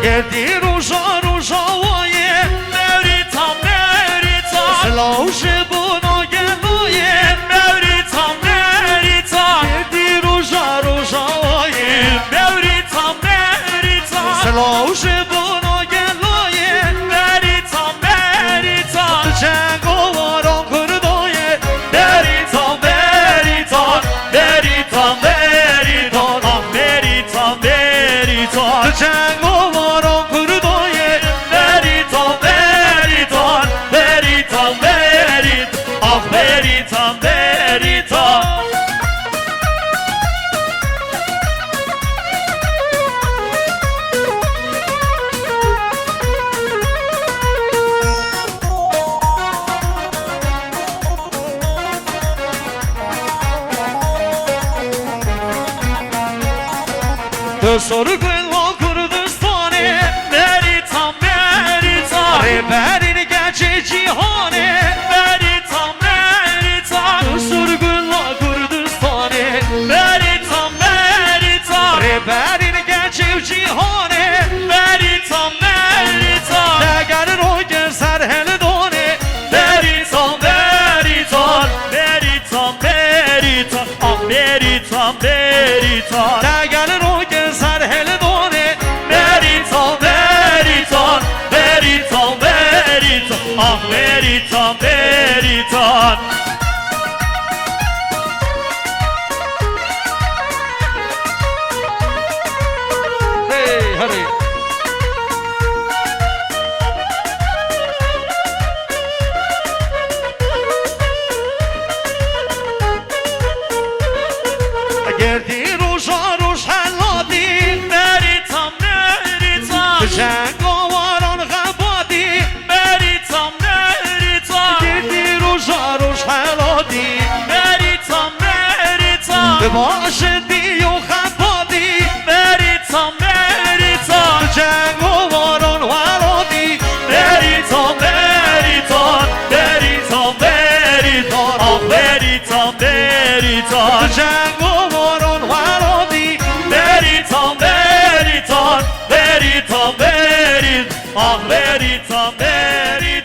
گردی روژا روژاوایه مریتا مریتا سلاوش بوناگلویه مریتا مریتا گردی روژا روژاوایه مریتا مریتا سلاوش بوناگلویه مریتا مریتا جنگ و واران کردایه مریتا مریتا مریتا مریتا مریتا مریتا جنگ و واران کردایه مریتا مریتا مریتا مریتا مریتا مریتا سرگل و کردستانه مریتا مریتا رهبرین گچه جیهانه مریتا مریتا سرگل و کردستانه مریتا مریتا رهبرین گچه جیهانه مریتا مریتا نگر روی سرهل دانه مریتا مریتا مریتا مریتا مریتا مریتا نگر روی سرهل دانه مریتا مریتا مریتا مریتا مریتا مریتا هی هری گردی روژا روش حلادی مریتا مریتا جنگ آواران غبادی مریتا مریتا گردی روژا روش حلادی مریتا مریتا باشدی و خبادی مریتا مریتا جنگ آواران ولادی مریتا مریتا مریتا مریتا مریتا مریتا جنگ آواران ولادی مریتا مریتا مریتا مریتا مریتا مریتا